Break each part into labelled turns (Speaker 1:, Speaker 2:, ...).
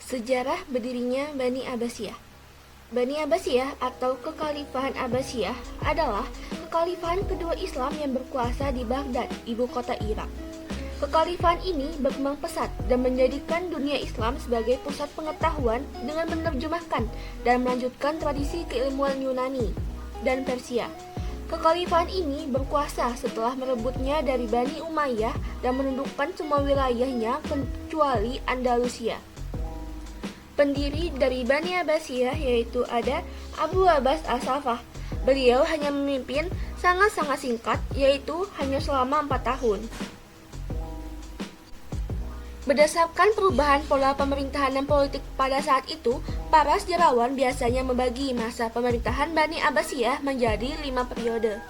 Speaker 1: Sejarah berdirinya Bani Abbasiyah. Bani Abbasiyah atau Kekhalifahan Abbasiyah adalah kekhalifahan kedua Islam yang berkuasa di Baghdad, ibu kota Irak. Kekhalifahan ini berkembang pesat dan menjadikan dunia Islam sebagai pusat pengetahuan dengan menerjemahkan dan melanjutkan tradisi keilmuan Yunani dan Persia. Kekhalifahan ini berkuasa setelah merebutnya dari Bani Umayyah dan menundukkan semua wilayahnya kecuali Andalusia. Pendiri dari Bani Abbasiyah yaitu ada Abu Abbas As-Saffah. Beliau hanya memimpin sangat-sangat singkat, yaitu hanya selama 4 tahun. Berdasarkan perubahan pola pemerintahan dan politik pada saat itu, para sejarawan biasanya membagi masa pemerintahan Bani Abbasiyah menjadi 5 periode.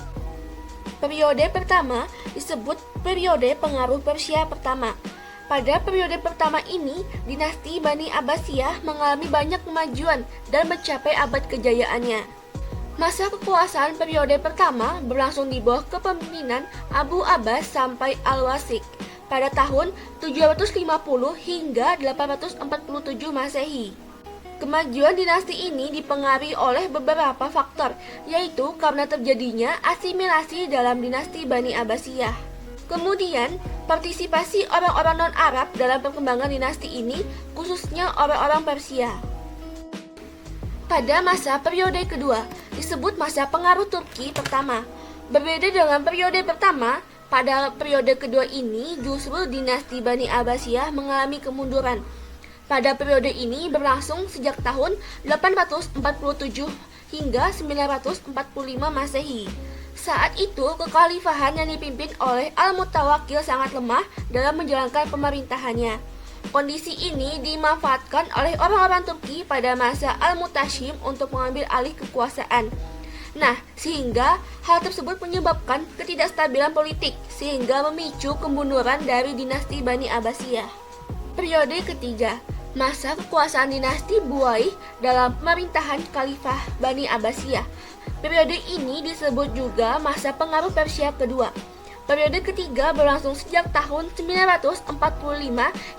Speaker 1: Periode pertama disebut periode pengaruh Persia pertama. Pada periode pertama ini, dinasti Bani Abbasiyah mengalami banyak kemajuan dan mencapai abad kejayaannya. Masa kekuasaan periode pertama berlangsung di bawah kepemimpinan Abu Abbas sampai Al-Wasik pada tahun 750 hingga 847 Masehi. Kemajuan dinasti ini dipengaruhi oleh beberapa faktor, yaitu karena terjadinya asimilasi dalam dinasti Bani Abbasiyah. Kemudian, partisipasi orang-orang non-Arab dalam perkembangan dinasti ini, khususnya orang-orang Persia. Pada masa periode kedua, disebut masa pengaruh Turki pertama. Berbeda dengan periode pertama, pada periode kedua ini justru dinasti Bani Abbasiyah mengalami kemunduran. Pada periode ini berlangsung sejak tahun 847 hingga 945 Masehi. Saat itu, kekhalifahan yang dipimpin oleh Al-Mutawakkil sangat lemah dalam menjalankan pemerintahannya. Kondisi ini dimanfaatkan oleh orang-orang Turki pada masa Al-Mutashim untuk mengambil alih kekuasaan. Nah, sehingga hal tersebut menyebabkan ketidakstabilan politik, sehingga memicu kemunduran dari dinasti Bani Abbasiyah. Periode ketiga, masa kekuasaan dinasti Buwaih dalam pemerintahan Khalifah Bani Abbasiyah. Periode ini disebut juga masa pengaruh Persia kedua. Periode ketiga berlangsung sejak tahun 945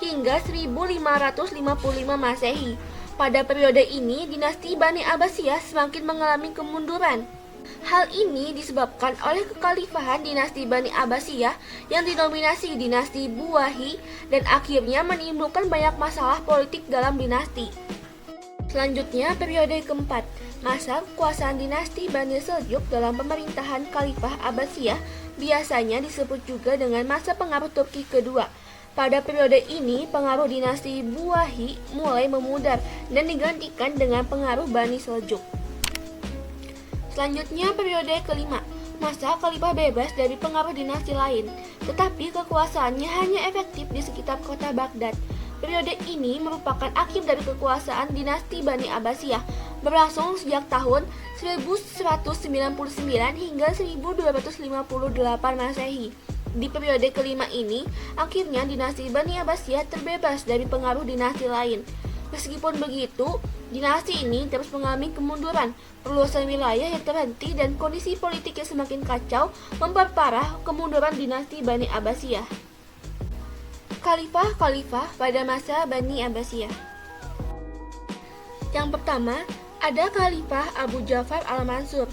Speaker 1: hingga 1555 Masehi. Pada periode ini, dinasti Bani Abbasiyah semakin mengalami kemunduran. Hal ini disebabkan oleh kekhalifahan dinasti Bani Abbasiyah yang didominasi dinasti Buwahi dan akhirnya menimbulkan banyak masalah politik dalam dinasti. Selanjutnya, periode keempat, masa kekuasaan dinasti Bani Seljuk dalam pemerintahan Khalifah Abbasiyah biasanya disebut juga dengan masa pengaruh Turki kedua. Pada periode ini, pengaruh dinasti Buwahi mulai memudar dan digantikan dengan pengaruh Bani Seljuk. Selanjutnya, periode kelima, masa khalifah bebas dari pengaruh dinasti lain, tetapi kekuasaannya hanya efektif di sekitar kota Baghdad. Periode ini merupakan akhir dari kekuasaan dinasti Bani Abbasiyah, berlangsung sejak tahun 1199 hingga 1258 Masehi. Di periode kelima ini, akhirnya dinasti Bani Abbasiyah terbebas dari pengaruh dinasti lain. Meskipun begitu, dinasti ini terus mengalami kemunduran, perluasan wilayah yang terhenti dan kondisi politik yang semakin kacau memperparah kemunduran dinasti Bani Abbasiyah. Khalifah-khalifah pada masa Bani Abbasiyah. Yang pertama, ada Khalifah Abu Ja'far Al-Mansur.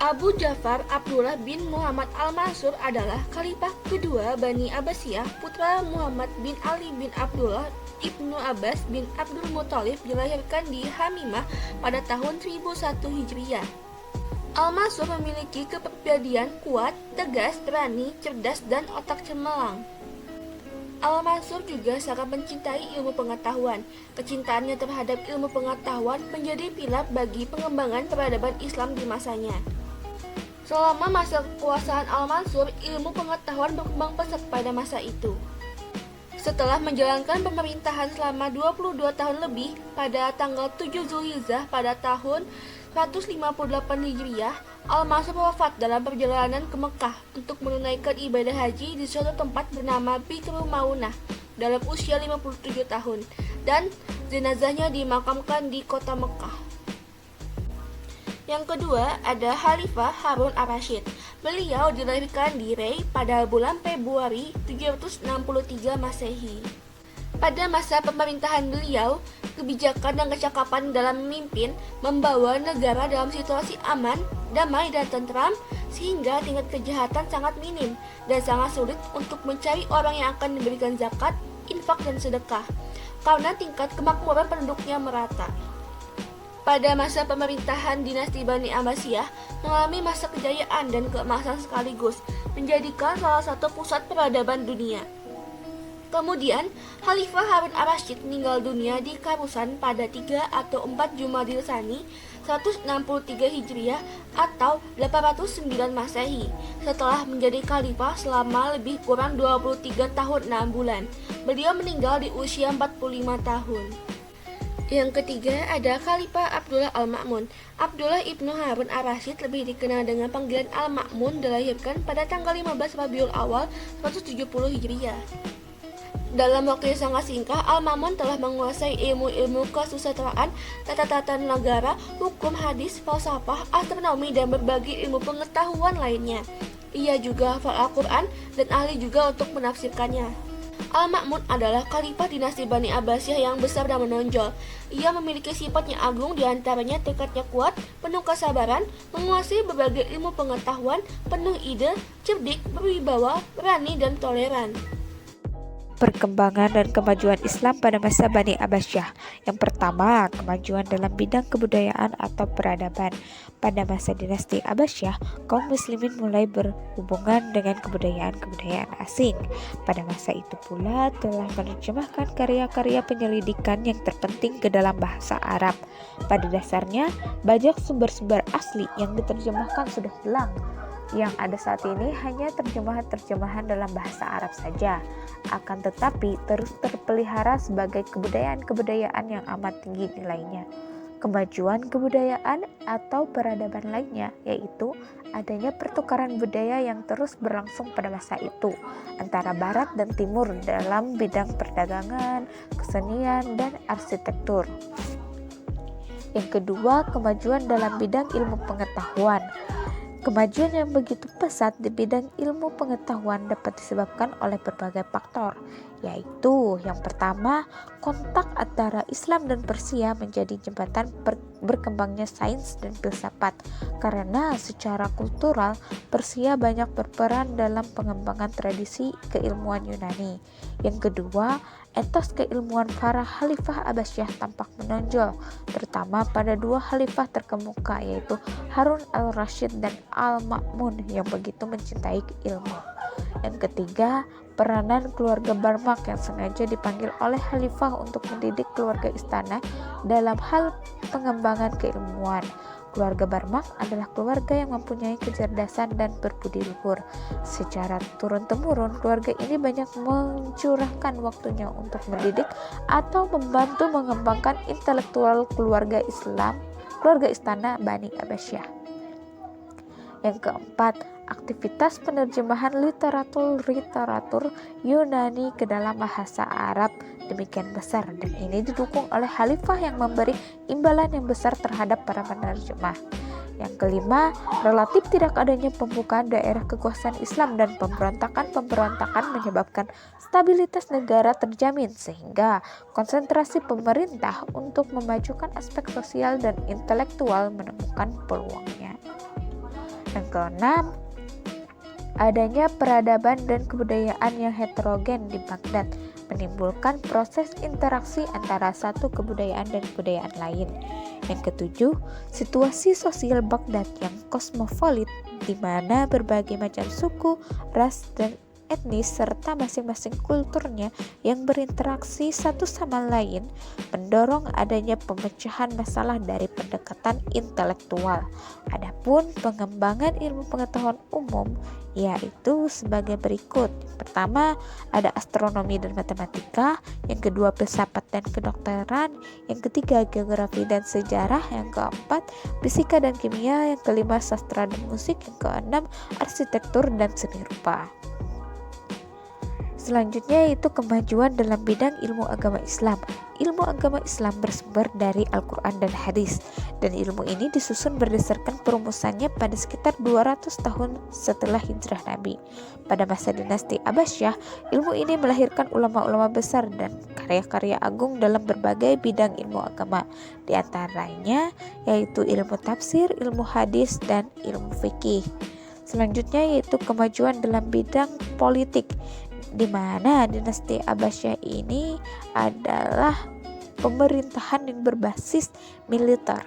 Speaker 1: Abu Ja'far Abdullah bin Muhammad Al-Mansur adalah khalifah kedua Bani Abbasiyah, putra Muhammad bin Ali bin Abdullah Ibnu Abbas bin Abdul Muthalib, dilahirkan di Hamimah pada tahun 1001 Hijriah. Al-Mansur memiliki kepribadian kuat, tegas, berani, cerdas, dan otak cemerlang. Al-Mansur juga sangat mencintai ilmu pengetahuan. Kecintaannya terhadap ilmu pengetahuan menjadi pilar bagi pengembangan peradaban Islam di masanya. Selama masa kekuasaan Al-Mansur, ilmu pengetahuan berkembang pesat pada masa itu. Setelah menjalankan pemerintahan selama 22 tahun lebih, pada tanggal 7 Zulhijjah pada tahun 158 Hijriah, Al-Mansur wafat dalam perjalanan ke Mekah untuk menunaikan ibadah haji di suatu tempat bernama Bi'ru Maunah dalam usia 57 tahun, dan jenazahnya dimakamkan di kota Mekah. Yang kedua, ada Khalifah Harun Ar-Rasyid. Beliau dilahirkan di Rey pada bulan Februari 763 Masehi. Pada masa pemerintahan beliau, kebijakan dan kecakapan dalam memimpin membawa negara dalam situasi aman, damai, dan tentram, sehingga tingkat kejahatan sangat minim dan sangat sulit untuk mencari orang yang akan diberikan zakat, infak, dan sedekah, karena tingkat kemakmuran penduduknya merata. Pada masa pemerintahan dinasti Bani Abbasiyah mengalami masa kejayaan dan keemasan sekaligus, menjadikan salah satu pusat peradaban dunia. Kemudian, Khalifah Harun ar-Rasyid meninggal dunia di Karusan pada 3 atau 4 Jumadil Tsani 163 Hijriah atau 809 Masehi, setelah menjadi khalifah selama lebih kurang 23 tahun 6 bulan. Beliau meninggal di usia 45 tahun. Yang ketiga ada Khalifah Abdullah Al-Ma'mun. Abdullah ibnu Harun ar-Rasyid, lebih dikenal dengan panggilan Al-Ma'mun, dilahirkan pada tanggal 15 Rabiul Awal 170 Hijriah. Dalam waktu yang sangat singkat, Al-Ma'mun telah menguasai ilmu-ilmu kesusastraan, tata negara, hukum hadis, falsafah, astronomi, dan berbagai ilmu pengetahuan lainnya. Ia juga hafal Al-Quran dan ahli juga untuk menafsirkannya. Al-Ma'mun adalah khalifah dinasti Bani Abbasiyah yang besar dan menonjol. Ia memiliki sifat yang agung, diantaranya tekadnya kuat, penuh kesabaran, menguasai berbagai ilmu pengetahuan, penuh ide, cerdik, berwibawa, berani, dan toleran.
Speaker 2: Perkembangan dan kemajuan Islam pada masa Bani Abbasiyah. Yang pertama, kemajuan dalam bidang kebudayaan atau peradaban. Pada masa dinasti Abbasiyah, kaum muslimin mulai berhubungan dengan kebudayaan-kebudayaan asing. Pada masa itu pula telah menerjemahkan karya-karya penyelidikan yang terpenting ke dalam bahasa Arab. Pada dasarnya, banyak sumber-sumber asli yang diterjemahkan sudah hilang. Yang ada saat ini hanya terjemahan-terjemahan dalam bahasa Arab saja, akan tetapi terus terpelihara sebagai kebudayaan-kebudayaan yang amat tinggi nilainya. Kemajuan kebudayaan atau peradaban lainnya yaitu adanya pertukaran budaya yang terus berlangsung pada masa itu antara Barat dan Timur dalam bidang perdagangan, kesenian, dan arsitektur. Yang kedua, kemajuan dalam bidang ilmu pengetahuan. Kemajuan yang begitu pesat di bidang ilmu pengetahuan dapat disebabkan oleh berbagai faktor, yaitu yang pertama, kontak antara Islam dan Persia menjadi jembatan berkembangnya sains dan filsafat, karena secara kultural Persia banyak berperan dalam pengembangan tradisi keilmuan Yunani. Yang kedua, etos keilmuan para Khalifah Abbasiyah tampak menonjol, terutama pada dua khalifah terkemuka yaitu Harun al-Rasyid dan Al-Ma'mun yang begitu mencintai ilmu. Yang ketiga, peranan keluarga Barmak yang sengaja dipanggil oleh khalifah untuk mendidik keluarga istana dalam hal pengembangan keilmuan. Keluarga Barmak adalah keluarga yang mempunyai kecerdasan dan berbudi luhur. Secara turun-temurun, keluarga ini banyak mencurahkan waktunya untuk mendidik atau membantu mengembangkan intelektual keluarga istana Bani Abbasiyah. Yang keempat, aktivitas penerjemahan literatur Yunani ke dalam bahasa Arab demikian besar, dan ini didukung oleh khalifah yang memberi imbalan yang besar terhadap para penerjemah. Yang kelima, relatif tidak adanya pembukaan daerah kekuasaan Islam dan pemberontakan menyebabkan stabilitas negara terjamin, sehingga konsentrasi pemerintah untuk memajukan aspek sosial dan intelektual menemukan peluangnya. Yang keenam, adanya peradaban dan kebudayaan yang heterogen di Baghdad menimbulkan proses interaksi antara satu kebudayaan dan kebudayaan lain. Yang ketujuh, situasi sosial Baghdad yang kosmopolit di mana berbagai macam suku, ras, dan etnis serta masing-masing kulturnya yang berinteraksi satu sama lain mendorong adanya pemecahan masalah dari pendekatan intelektual. Adapun pengembangan ilmu pengetahuan umum yaitu sebagai berikut. Pertama, ada astronomi dan matematika, yang kedua filsafat dan kedokteran, yang ketiga geografi dan sejarah, yang keempat fisika dan kimia, yang kelima sastra dan musik, yang keenam arsitektur dan seni rupa. Selanjutnya yaitu kemajuan dalam bidang ilmu agama Islam. Ilmu agama Islam bersumber dari Al-Quran dan hadis, dan ilmu ini disusun berdasarkan perumusannya pada sekitar 200 tahun setelah hijrah Nabi. Pada masa dinasti Abbasiyah, ilmu ini melahirkan ulama-ulama besar dan karya-karya agung dalam berbagai bidang ilmu agama, di antaranya yaitu ilmu tafsir, ilmu hadis, dan ilmu fikih. Selanjutnya yaitu kemajuan dalam bidang politik, di mana dinasti Abbasiyah ini adalah pemerintahan yang berbasis militer.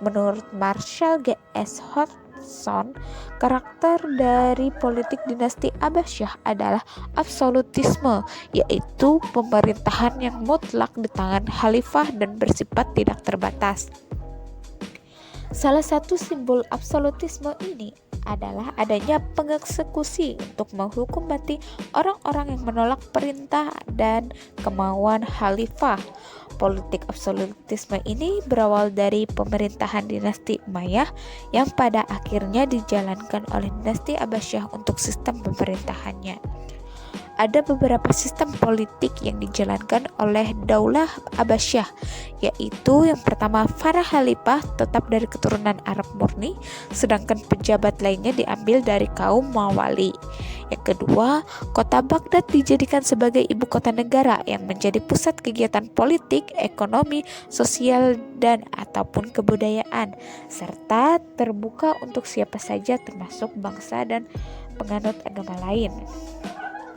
Speaker 2: Menurut Marshall G.S. Hodgson, karakter dari politik dinasti Abbasiyah adalah absolutisme, yaitu pemerintahan yang mutlak di tangan khalifah dan bersifat tidak terbatas. Salah satu simbol absolutisme ini adalah adanya pengeksekusi untuk menghukum mati orang-orang yang menolak perintah dan kemauan khalifah. Politik absolutisme ini berawal dari pemerintahan dinasti Umayyah yang pada akhirnya dijalankan oleh dinasti Abbasiyah untuk sistem pemerintahannya. Ada beberapa sistem politik yang dijalankan oleh Daulah Abbasiyah, yaitu yang pertama, para khalifah tetap dari keturunan Arab murni, sedangkan pejabat lainnya diambil dari kaum Mawali. Yang kedua, kota Baghdad dijadikan sebagai ibu kota negara yang menjadi pusat kegiatan politik, ekonomi, sosial, dan ataupun kebudayaan, serta terbuka untuk siapa saja termasuk bangsa dan penganut agama lain.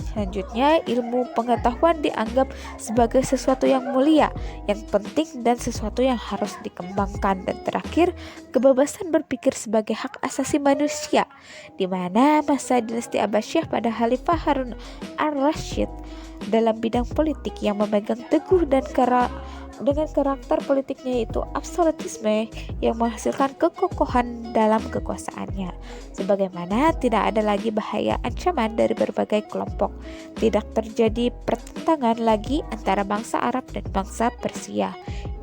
Speaker 2: Selanjutnya, ilmu pengetahuan dianggap sebagai sesuatu yang mulia, yang penting, dan sesuatu yang harus dikembangkan. Dan terakhir, kebebasan berpikir sebagai hak asasi manusia, di mana masa dinasti Abbasiyah pada Khalifah Harun al-Rashid dalam bidang politik yang memegang teguh dan dengan karakter politiknya yaitu absolutisme yang menghasilkan kekokohan dalam kekuasaannya. Sebagaimana tidak ada lagi bahaya ancaman dari berbagai kelompok, tidak terjadi pertentangan lagi antara bangsa Arab dan bangsa Persia.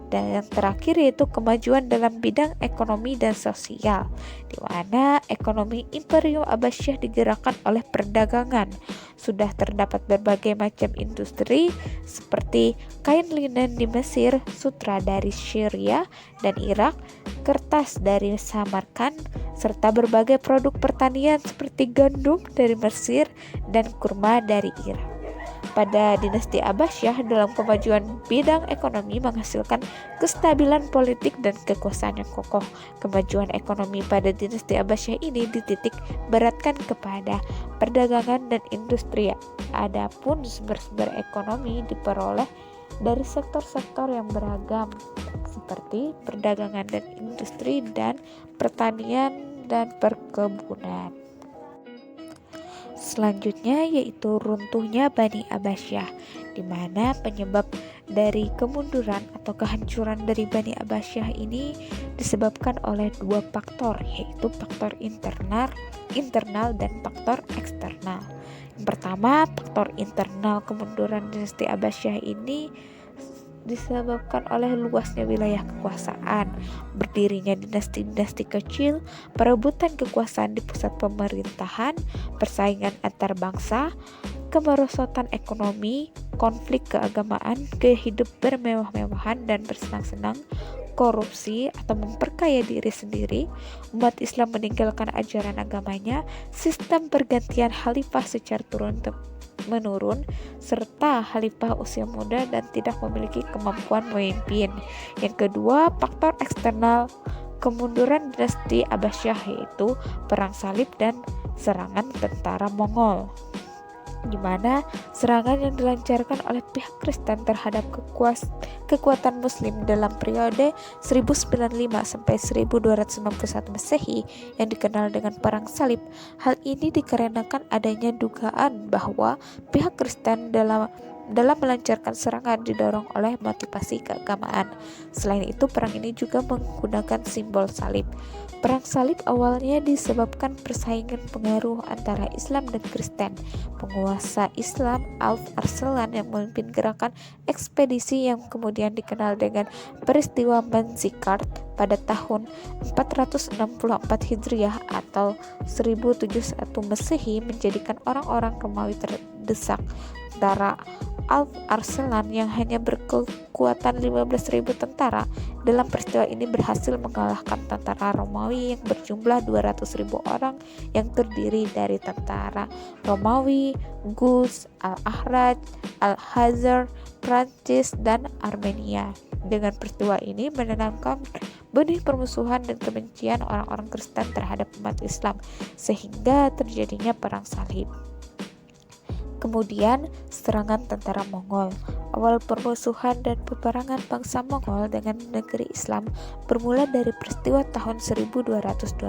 Speaker 2: Dan yang terakhir yaitu kemajuan dalam bidang ekonomi dan sosial, di mana ekonomi Imperium Abbasiyah digerakkan oleh perdagangan. Sudah terdapat berbagai macam industri seperti kain linen di Mesir, sutra dari Syria dan Irak, kertas dari Samarkand, serta berbagai produk pertanian seperti gandum dari Mesir dan kurma dari Irak. Pada dinasti Abbasiyah, dalam kemajuan bidang ekonomi menghasilkan kestabilan politik dan kekuasaan yang kokoh. Kemajuan ekonomi pada dinasti Abbasiyah ini dititik beratkan kepada perdagangan dan industri. Adapun sumber-sumber ekonomi diperoleh dari sektor-sektor yang beragam seperti perdagangan dan industri dan pertanian dan perkebunan. Selanjutnya yaitu runtuhnya Bani Abbasiyah, di mana penyebab dari kemunduran atau kehancuran dari Bani Abbasiyah ini disebabkan oleh dua faktor, yaitu faktor internal dan faktor eksternal. Yang pertama, faktor internal kemunduran dinasti Abbasiyah ini disebabkan oleh luasnya wilayah kekuasaan, berdirinya dinasti-dinasti kecil, perebutan kekuasaan di pusat pemerintahan, persaingan antar bangsa, kemerosotan ekonomi, konflik keagamaan, kehidup bermewah-mewahan dan bersenang-senang, korupsi atau memperkaya diri sendiri, umat Islam meninggalkan ajaran agamanya, sistem pergantian khalifah secara menurun, serta khalifah usia muda dan tidak memiliki kemampuan memimpin. Yang kedua, faktor eksternal kemunduran dinasti Abbasiyah yaitu perang salib dan serangan tentara Mongol, di mana serangan yang dilancarkan oleh pihak Kristen terhadap kekuatan Muslim dalam periode 1095 sampai 1291 Masehi yang dikenal dengan Perang Salib. Hal ini dikarenakan adanya dugaan bahwa pihak Kristen dalam melancarkan serangan didorong oleh motivasi keagamaan. Selain itu, perang ini juga menggunakan simbol salib. Perang salib awalnya disebabkan persaingan pengaruh antara Islam dan Kristen. Penguasa Islam Auf Arslan yang memimpin gerakan ekspedisi yang kemudian dikenal dengan peristiwa Manzikert pada tahun 464 Hijriah atau 1071 Masehi menjadikan orang-orang Romawi terdesak. Sementara Auf Arslan yang hanya berkekuatan 15.000 tentara dalam peristiwa ini berhasil mengalahkan tentara Romawi yang berjumlah 200.000 orang yang terdiri dari tentara Romawi, Gus, Al-Ahraj, Al-Hazar, Prancis, dan Armenia. Dengan peristiwa ini menanamkan benih permusuhan dan kebencian orang-orang Kristen terhadap umat Islam, sehingga terjadinya perang salib. Kemudian, serangan tentara Mongol. Awal permusuhan dan peperangan bangsa Mongol dengan negeri Islam bermula dari peristiwa tahun 1212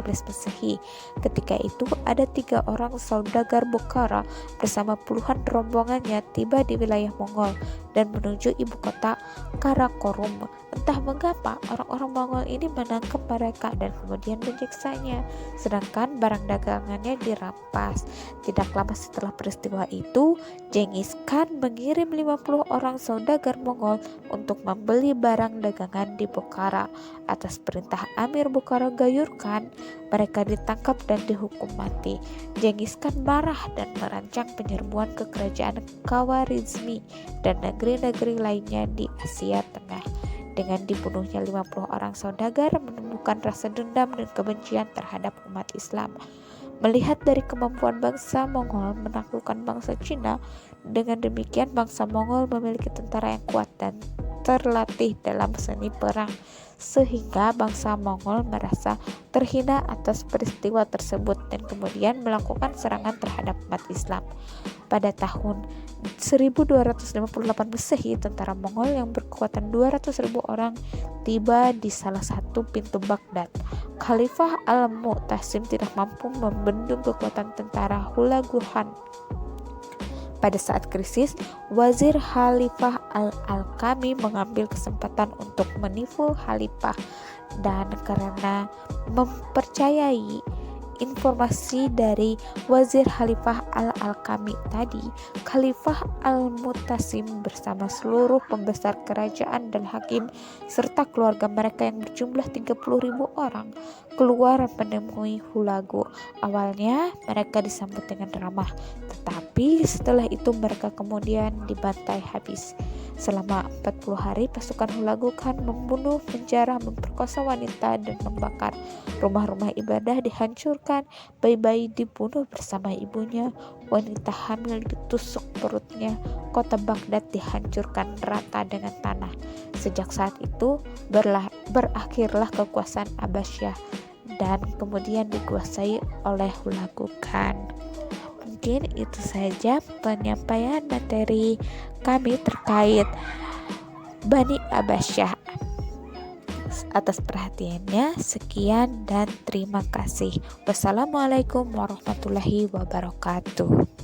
Speaker 2: Masehi. Ketika itu, ada 3 orang saudagar Bukhara bersama puluhan rombongannya tiba di wilayah Mongol dan menuju ibu kota Karakorum. Entah mengapa, orang-orang Mongol ini menangkap mereka dan kemudian menyiksanya, sedangkan barang dagangannya dirampas. Tidak lama setelah peristiwa itu, Genghis Khan mengirim 50 orang saudagar Mongol untuk membeli barang dagangan di Bukhara. Atas perintah Amir Bukhara Gayur Khan, mereka ditangkap dan dihukum mati. Genghis Khan marah dan merancang penyerbuan ke kerajaan Khawarizmi dan negeri-negeri lainnya di Asia Tengah. Dengan dibunuhnya 50 orang saudagar, menumbuhkan rasa dendam dan kebencian terhadap umat Islam. Melihat dari kemampuan bangsa Mongol menaklukkan bangsa Cina, dengan demikian bangsa Mongol memiliki tentara yang kuat dan terlatih dalam seni perang, sehingga bangsa Mongol merasa terhina atas peristiwa tersebut dan kemudian melakukan serangan terhadap umat Islam. Pada tahun 1258 Masehi, tentara Mongol yang berkekuatan 200.000 orang tiba di salah satu pintu Baghdad. Khalifah Al-Mu'tasim tidak mampu membendung kekuatan tentara Hulagu Khan. Pada saat krisis, Wazir Khalifah Al-Alkami mengambil kesempatan untuk menipu Khalifah, dan karena mempercayai informasi dari Wazir Khalifah Al-Alkami tadi, Khalifah Al-Mu'tasim bersama seluruh pembesar kerajaan dan hakim serta keluarga mereka yang berjumlah 30.000 orang keluar menemui Hulagu. Awalnya mereka disambut dengan ramah, tetapi setelah itu mereka kemudian dibantai habis. Selama 40 hari pasukan Hulagu Khan membunuh, penjara, memperkosa wanita, dan membakar. Rumah-rumah ibadah dihancurkan, bayi-bayi dibunuh bersama ibunya, wanita hamil ditusuk perutnya, kota Baghdad dihancurkan rata dengan tanah. Sejak saat itu berakhirlah kekuasaan Abbasiyah dan kemudian dikuasai oleh Hulagu Khan. Mungkin itu saja penyampaian materi kami terkait Bani Abbasiyah. Atas perhatiannya, sekian dan terima kasih. Wassalamualaikum warahmatullahi wabarakatuh.